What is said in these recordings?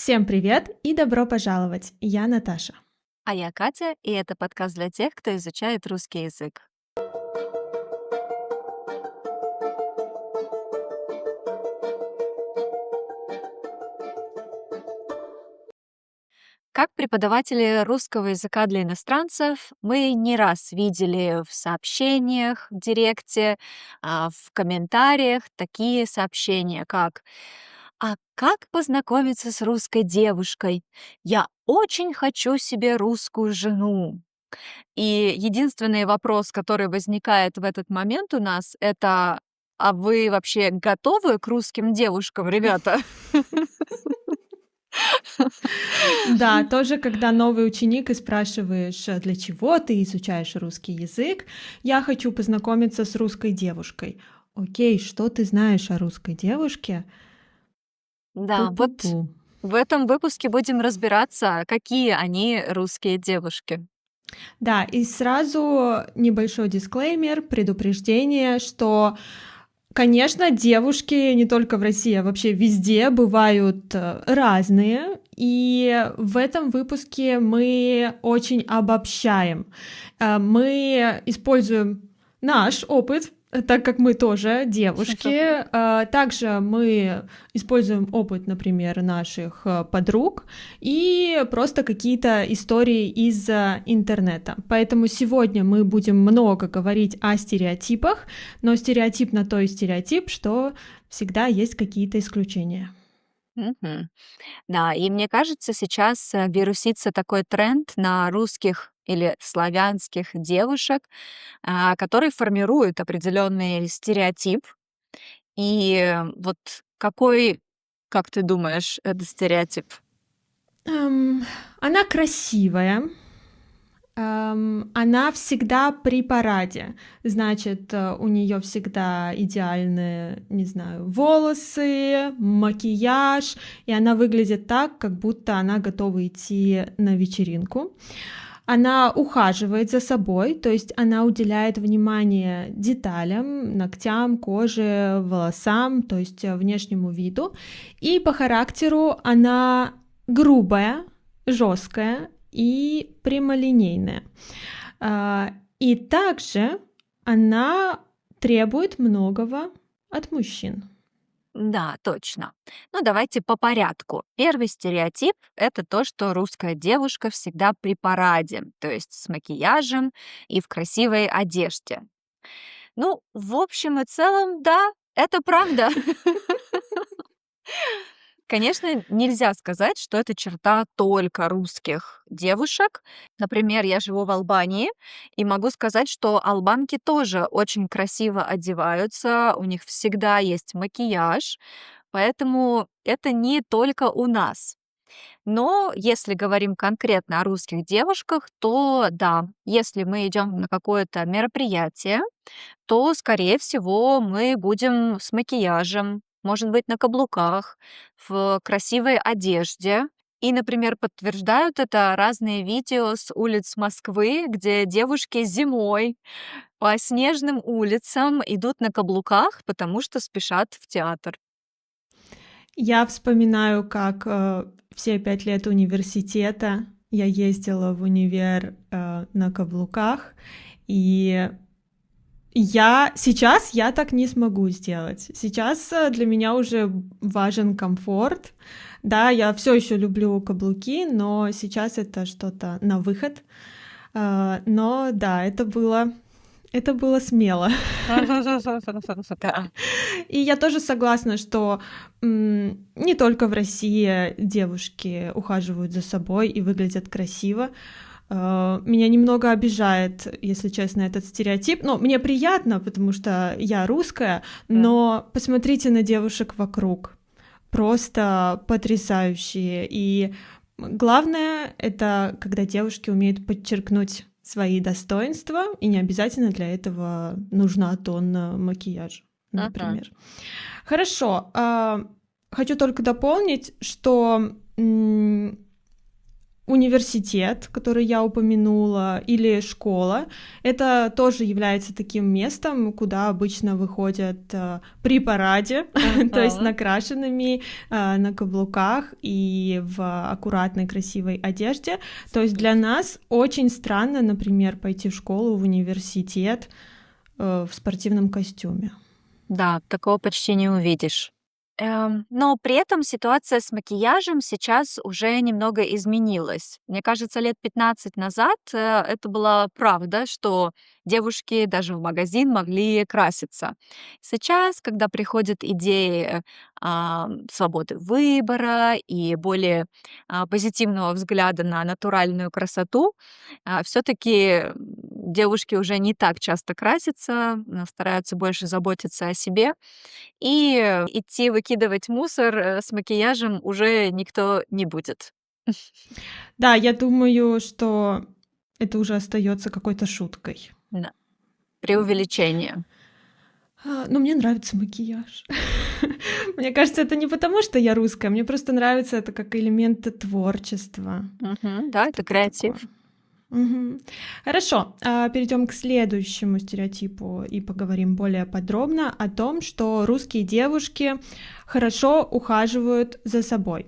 Всем привет и добро пожаловать! Я Наташа. А я Катя, и это подкаст для тех, кто изучает русский язык. Как преподаватели русского языка для иностранцев, мы не раз видели в сообщениях в директе, в комментариях такие сообщения, как «А как познакомиться с русской девушкой? Я очень хочу себе русскую жену». И единственный вопрос, который возникает в этот момент у нас, это: а вы вообще готовы к русским девушкам, ребята? Да, тоже, когда новый ученик и спрашиваешь, для чего ты изучаешь русский язык, я хочу познакомиться с русской девушкой. Окей, что ты знаешь о русской девушке? Да, вот Пу-пу-пу. в этом выпуске будем разбираться, какие они русские девушки. Да, и сразу небольшой дисклеймер, предупреждение, что, конечно, девушки не только в России, а вообще везде бывают разные, и в этом выпуске мы очень обобщаем. Мы используем наш опыт, так как мы тоже девушки. Также мы используем опыт, например, наших подруг и просто какие-то истории из интернета. Поэтому сегодня мы будем много говорить о стереотипах, но стереотип на то и стереотип, что всегда есть какие-то исключения. Мгм. Да, и мне кажется, сейчас вирусится такой тренд на русских или славянских девушек, который формирует определенный стереотип. И вот какой, как ты думаешь, это стереотип? Эм, Она красивая, она всегда при параде. Значит, у нее всегда идеальные, не знаю, волосы, макияж, и она выглядит так, как будто она готова идти на вечеринку. Она ухаживает за собой, то есть она уделяет внимание деталям, ногтям, коже, волосам, то есть внешнему виду. И по характеру она грубая, жесткая и прямолинейная. И также она требует многого от мужчин. Да, точно. Ну, давайте по порядку. Первый стереотип — это то, что русская девушка всегда при параде, то есть с макияжем и в красивой одежде. Ну, в общем и целом, да, это правда. Конечно, нельзя сказать, что это черта только русских девушек. Например, я живу в Албании и могу сказать, что албанки тоже очень красиво одеваются, у них всегда есть макияж, поэтому это не только у нас. Но если говорим конкретно о русских девушках, то да, если мы идем на какое-то мероприятие, то, скорее всего, мы будем с макияжем, может быть, на каблуках, в красивой одежде. И, например, подтверждают это разные видео с улиц Москвы, где девушки зимой по снежным улицам идут на каблуках, потому что спешат в театр. Я вспоминаю, как все 5 лет университета я ездила в универ на каблуках, и сейчас я так не смогу сделать. Сейчас для меня уже важен комфорт. Да, я все еще люблю каблуки, но сейчас это что-то на выход. Но да, это было смело. Да. И я тоже согласна, что не только в России девушки ухаживают за собой и выглядят красиво. Меня немного обижает, если честно, этот стереотип. Ну, мне приятно, потому что я русская, но посмотрите на девушек вокруг. Просто потрясающие. И главное — это когда девушки умеют подчеркнуть свои достоинства, и не обязательно для этого нужна тонна макияжа, Мгм. например. Хорошо. Хочу только дополнить, что университет, который я упомянула, или школа. Это тоже является таким местом, куда обычно выходят при параде, то есть Мгм. накрашенными, на каблуках и в аккуратной, красивой одежде. То есть для нас очень странно, например, пойти в школу, в университет в спортивном костюме. Да, такого почти не увидишь. Но при этом ситуация с макияжем сейчас уже немного изменилась. Мне кажется, лет 15 назад это была правда, что девушки даже в магазин могли краситься. Сейчас, когда приходят идеи свободы выбора и более позитивного взгляда на натуральную красоту, все-таки девушки уже не так часто красятся, стараются больше заботиться о себе. И идти выкидывать мусор, с макияжем уже никто не будет. Да, я думаю, что это уже остается какой-то шуткой. Да, преувеличение. Но мне нравится макияж. Мне кажется, это не потому, что я русская, мне просто нравится это как элемент творчества. Мгм. Да, это креатив. Такое. Мгм. Хорошо, перейдем к следующему стереотипу и поговорим более подробно о том, что русские девушки хорошо ухаживают за собой.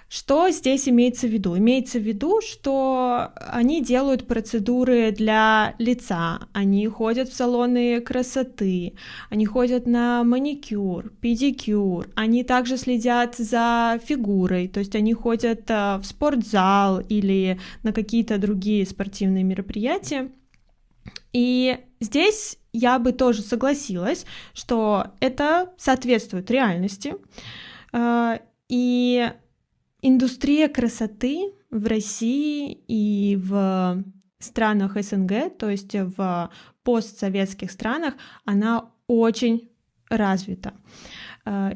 Что здесь имеется в виду? Имеется в виду, что они делают процедуры для лица, они ходят в салоны красоты, они ходят на маникюр, педикюр, они также следят за фигурой, то есть они ходят в спортзал или на какие-то другие спортивные мероприятия. И здесь я бы тоже согласилась, что это соответствует реальности. И индустрия красоты в России и в странах СНГ, то есть в постсоветских странах, она очень развита.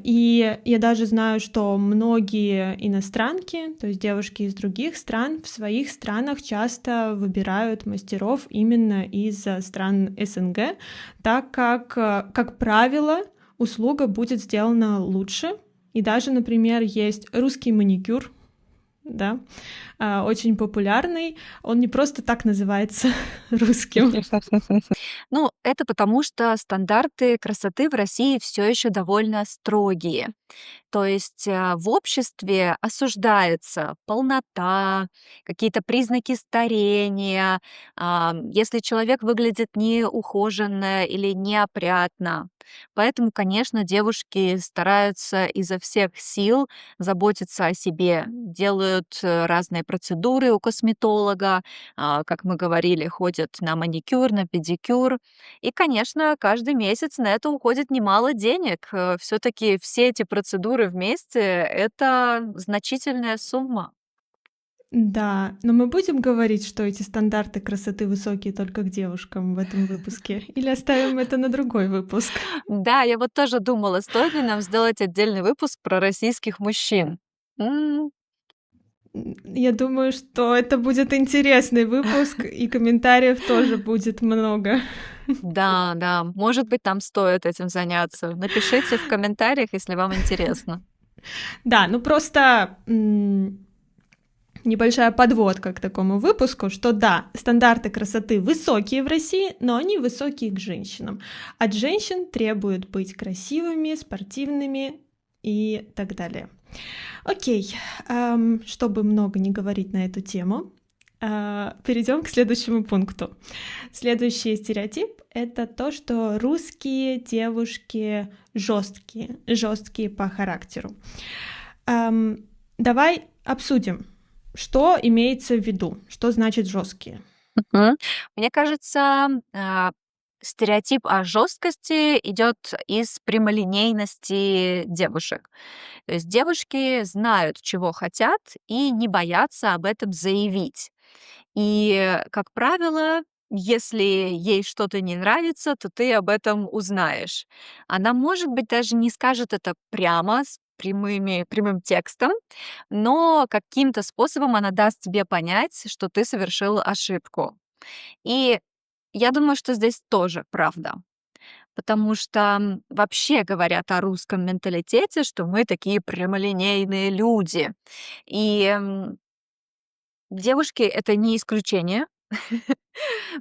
И я даже знаю, что многие иностранки, то есть девушки из других стран, в своих странах часто выбирают мастеров именно из стран СНГ, так как правило, услуга будет сделана лучше. И даже, например, есть русский маникюр, да, очень популярный. Он не просто так называется русским. Ну, это потому, что стандарты красоты в России все еще довольно строгие. То есть в обществе осуждается полнота, какие-то признаки старения, если человек выглядит неухоженно или неопрятно. Поэтому, конечно, девушки стараются изо всех сил заботиться о себе, делают разные процедуры у косметолога, как мы говорили, ходят на маникюр, на педикюр. И, конечно, каждый месяц на это уходит немало денег. Все-таки все эти процедуры вместе — это значительная сумма. Да, но мы будем говорить, что эти стандарты красоты высокие только к девушкам в этом выпуске? Или оставим это на другой выпуск? Да, я вот тоже думала, стоит ли нам сделать отдельный выпуск про российских мужчин. М, Я думаю, что это будет интересный выпуск, и комментариев тоже будет много. Да, да, может быть, нам стоит этим заняться. Напишите в комментариях, если вам интересно. Да, ну просто небольшая подводка к такому выпуску, что да, стандарты красоты высокие в России, но они высокие к женщинам. От женщин требуют быть красивыми, спортивными и так далее. Окей, чтобы много не говорить на эту тему, перейдем к следующему пункту. Следующий стереотип — это то, что русские девушки жесткие по характеру. Давай обсудим, что имеется в виду, что значит жесткие. Мгм. Мне кажется, стереотип о жесткости идет из прямолинейности девушек. То есть девушки знают, чего хотят, и не боятся об этом заявить. И, как правило, если ей что-то не нравится, то ты об этом узнаешь. Она, может быть, даже не скажет это прямо, с прямым текстом, но каким-то способом она даст тебе понять, что ты совершил ошибку. И я думаю, что здесь тоже правда. Потому что вообще говорят о русском менталитете, что мы такие прямолинейные люди. И Девушки — это не исключение.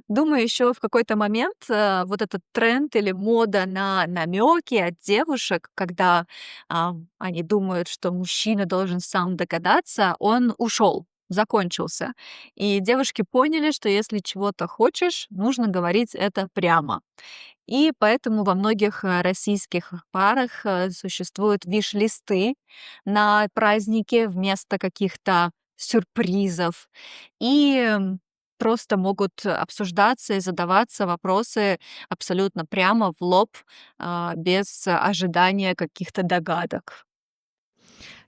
Думаю, еще в какой-то момент вот этот тренд или мода на намеки от девушек, когда они думают, что мужчина должен сам догадаться, он ушел, закончился. И девушки поняли, что если чего-то хочешь, нужно говорить это прямо. И поэтому во многих российских парах существуют виш-листы на праздники вместо каких-то сюрпризов. И просто могут обсуждаться и задаваться вопросы абсолютно прямо в лоб, без ожидания каких-то догадок.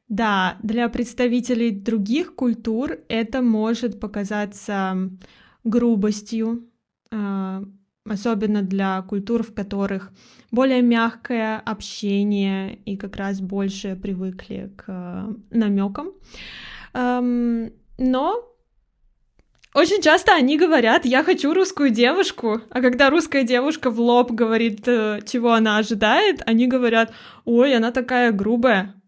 Да, для представителей других культур это может показаться грубостью, а, особенно для культур, в которых более мягкое общение и как раз больше привыкли к намекам. Но очень часто они говорят: «Я хочу русскую девушку», а когда русская девушка в лоб говорит, чего она ожидает, они говорят: «Ой, она такая грубая».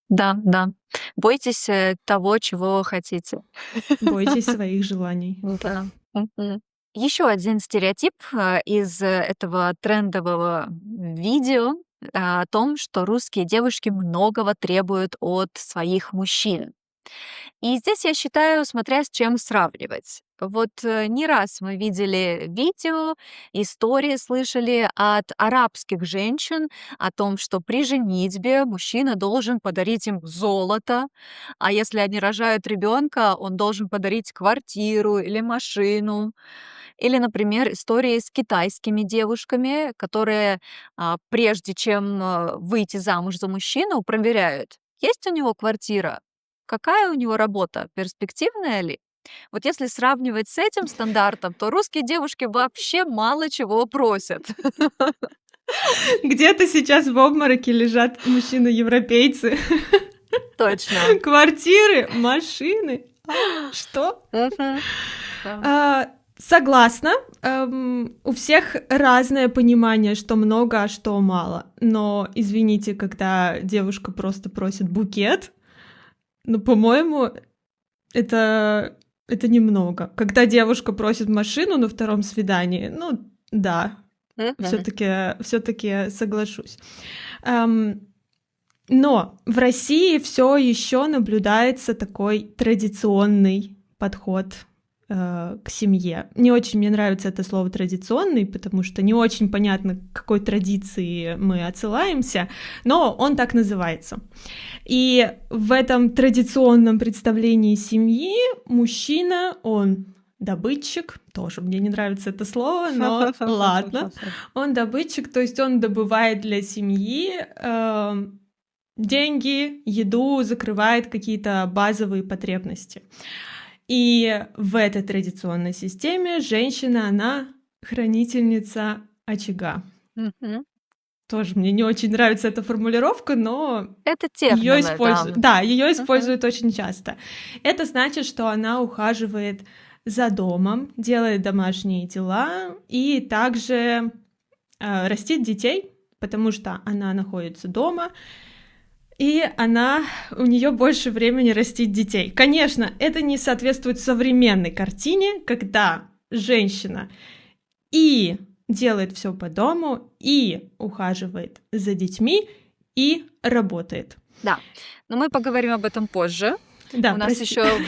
Да, да. Бойтесь того, чего хотите. Бойтесь своих желаний. Да. Еще один стереотип из этого трендового видео о том, что русские девушки многого требуют от своих мужчин. И здесь я считаю, смотря с чем сравнивать. Вот не раз мы видели видео, истории слышали от арабских женщин о том, что при женитьбе мужчина должен подарить им золото, а если они рожают ребенка, он должен подарить квартиру или машину. Или, например, истории с китайскими девушками, которые прежде чем выйти замуж за мужчину, проверяют, есть у него квартира, какая у него работа, перспективная ли. Вот если сравнивать с этим стандартом, то русские девушки вообще мало чего просят. Где-то сейчас в обмороке лежат мужчины-европейцы. Точно. Квартиры, машины. Что? Согласна. У всех разное понимание, что много, а что мало. Но, извините, когда девушка просто просит букет, по-моему, это немного. Когда девушка просит машину на втором свидании, да, все-таки соглашусь. Но в России все еще наблюдается такой традиционный подход к семье. Не очень мне нравится это слово «традиционный», потому что не очень понятно, к какой традиции мы отсылаемся, но он так называется. И в этом традиционном представлении семьи мужчина, он добытчик, тоже мне не нравится это слово, но ладно, он добытчик, то есть он добывает для семьи деньги, еду, закрывает какие-то базовые потребности. И в этой традиционной системе женщина, она хранительница очага. Тоже мне не очень нравится эта формулировка, но это термин, ее используют. Да, ее используют очень часто. Это значит, что она ухаживает за домом, делает домашние дела и также растит детей, потому что она находится дома. И у нее больше времени растить детей. Конечно, это не соответствует современной картине, когда женщина и делает все по дому, и ухаживает за детьми, и работает. Да, но мы поговорим об этом позже. Да, у нас еще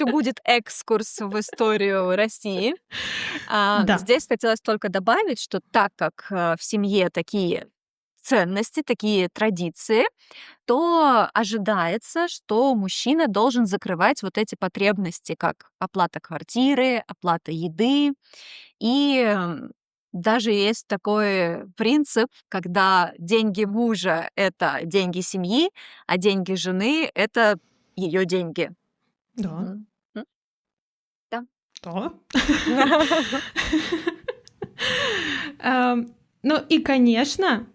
будет экскурс в историю России. Да. Здесь хотелось только добавить, что так как в семье такие ценности, такие традиции, то ожидается, что мужчина должен закрывать вот эти потребности, как оплата квартиры, оплата еды. И даже есть такой принцип, когда деньги мужа — это деньги семьи, а деньги жены — это ее деньги. Да. Да. Ну и, конечно,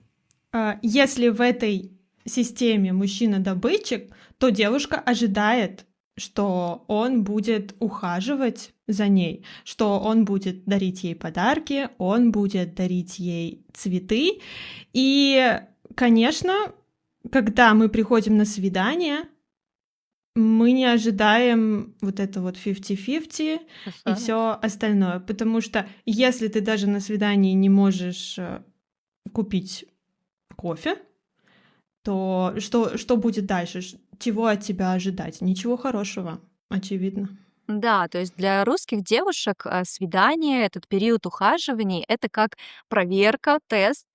если в этой системе мужчина-добытчик, то девушка ожидает, что он будет ухаживать за ней, что он будет дарить ей подарки, он будет дарить ей цветы. И, конечно, когда мы приходим на свидание, мы не ожидаем вот это вот 50-50 и все остальное. Потому что если ты даже на свидании не можешь купить кофе, то что будет дальше? Чего от тебя ожидать? Ничего хорошего, очевидно. Да, то есть для русских девушек свидание, этот период ухаживаний, это как проверка, тест,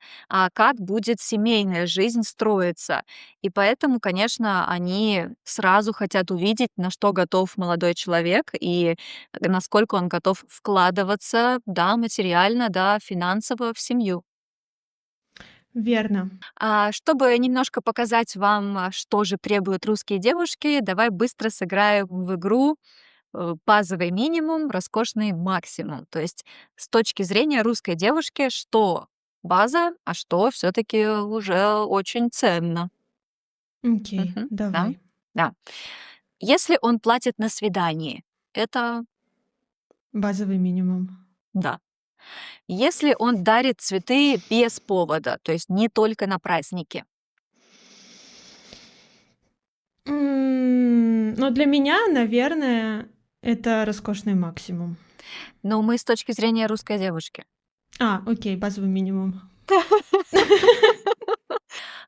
как будет семейная жизнь строиться. И поэтому, конечно, они сразу хотят увидеть, на что готов молодой человек и насколько он готов вкладываться, да, материально, да, финансово в семью. Верно. Чтобы немножко показать вам, что же требуют русские девушки, давай быстро сыграем в игру базовый минимум, роскошный максимум. То есть с точки зрения русской девушки, что база, а что все-таки уже очень ценно. Окей, Мгм. Да, давай. да. Если он платит на свидании, это Базовый минимум. да. Если он дарит цветы без повода, то есть не только на праздники. Но для меня, наверное, это роскошный максимум. Но мы с точки зрения русской девушки. Окей, базовый минимум.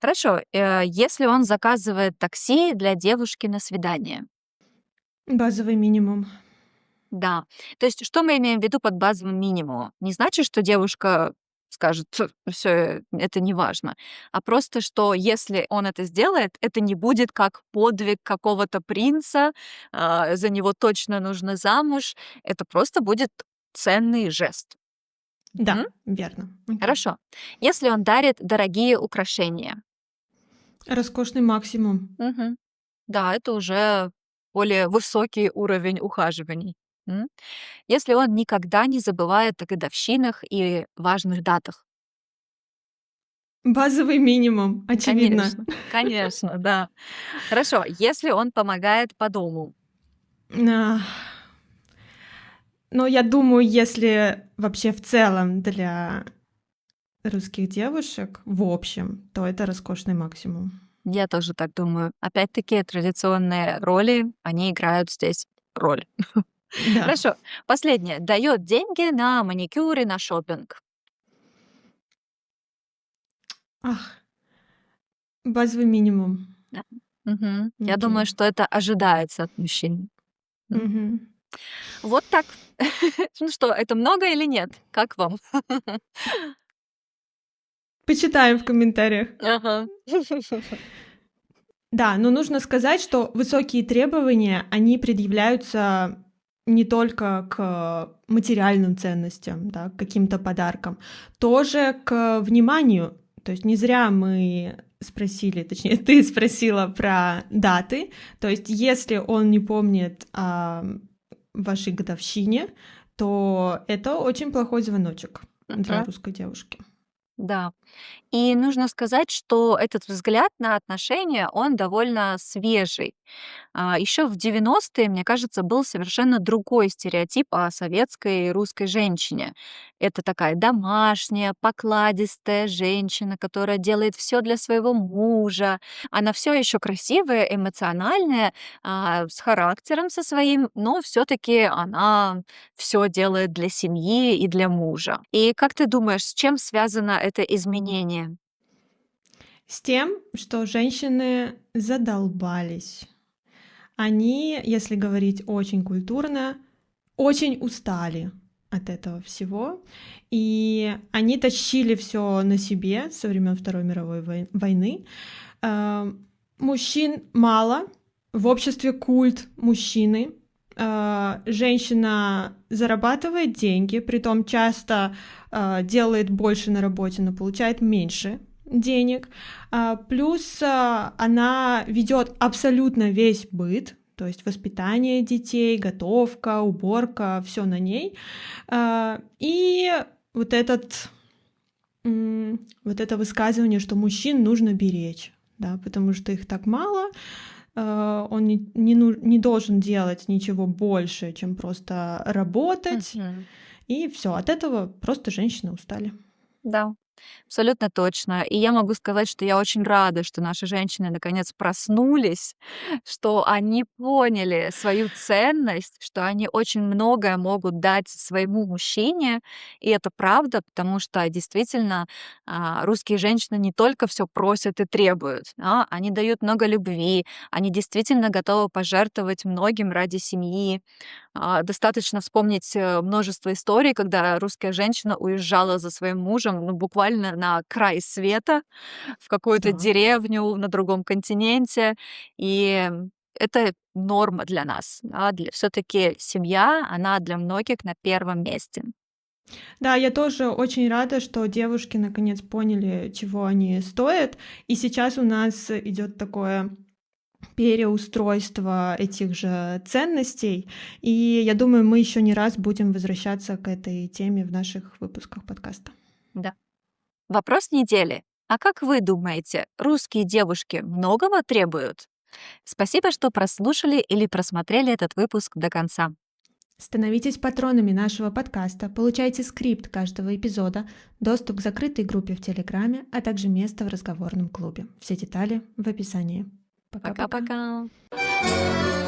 Хорошо, если он заказывает такси для девушки на свидание. Базовый минимум. Да. То есть что мы имеем в виду под базовым минимумом? Не значит, что девушка скажет: все это не важно", а просто, что если он это сделает, это не будет как подвиг какого-то принца, за него точно нужно замуж. Это просто будет ценный жест. Да, Мгм. верно. Окей. Хорошо. Если он дарит дорогие украшения. Роскошный максимум. Мгм. Да, это уже более высокий уровень ухаживаний. М. Если он никогда не забывает о годовщинах и важных датах. Базовый минимум, очевидно. Конечно, конечно, да. Хорошо, если он помогает по дому. А, Но я думаю, если вообще в целом для русских девушек, в общем, то это роскошный максимум. Я тоже так думаю. Опять-таки, традиционные роли, они играют здесь роль. Да. Хорошо, последнее. Дает деньги на маникюр и на шопинг. Ах, базовый минимум. Да. Мгм. Я Окей. думаю, что это ожидается от мужчин. М. Мгм. Вот так. Ну что, это много или нет? Как вам? Почитаем в комментариях. Ага. Да, но нужно сказать, что высокие требования, они предъявляются не только к материальным ценностям, да, к каким-то подаркам, тоже к вниманию. То есть не зря мы спросили, точнее, ты спросила про даты. То есть если он не помнит о вашей годовщине, то это очень плохой звоночек для Мгм. русской девушки. Да. И нужно сказать, что этот взгляд на отношения, он довольно свежий. Еще в 90-е, мне кажется, был совершенно другой стереотип о советской и русской женщине. Это такая домашняя, покладистая женщина, которая делает все для своего мужа. Она все еще красивая, эмоциональная, с характером со своим, но все-таки она все делает для семьи и для мужа. И как ты думаешь, с чем связано это изменение? С тем, что женщины задолбались. Они, если говорить очень культурно, очень устали от этого всего. И они тащили все на себе со времен Второй мировой войны. Э, Мужчин мало, в обществе культ мужчины. Женщина зарабатывает деньги, притом часто делает больше на работе, но получает меньше денег. Плюс она ведет абсолютно весь быт, то есть воспитание детей, готовка, уборка, все на ней. И вот это высказывание, что мужчин нужно беречь, да, потому что их так мало, он не должен делать ничего больше, чем просто работать, Мгм. и все. От этого просто женщины устали. Да. Абсолютно точно. И я могу сказать, что я очень рада, что наши женщины наконец проснулись, что они поняли свою ценность, что они очень многое могут дать своему мужчине. И это правда, потому что действительно русские женщины не только все просят и требуют, они дают много любви, они действительно готовы пожертвовать многим ради семьи. Достаточно вспомнить множество историй, когда русская женщина уезжала за своим мужем, ну, буквально на край света, в какую-то Так. деревню на другом континенте. И это норма для нас. Да, все-таки семья, она для многих на первом месте. Да, я тоже очень рада, что девушки наконец поняли, чего они стоят. И сейчас у нас идет такое переустройство этих же ценностей. И я думаю, мы еще не раз будем возвращаться к этой теме в наших выпусках подкаста. Да. Вопрос недели. А как вы думаете, русские девушки многого требуют? Спасибо, что прослушали или просмотрели этот выпуск до конца. Становитесь патронами нашего подкаста, получайте скрипт каждого эпизода, доступ к закрытой группе в Телеграме, а также место в разговорном клубе. Все детали в описании. Пока-пока. Пока-пока.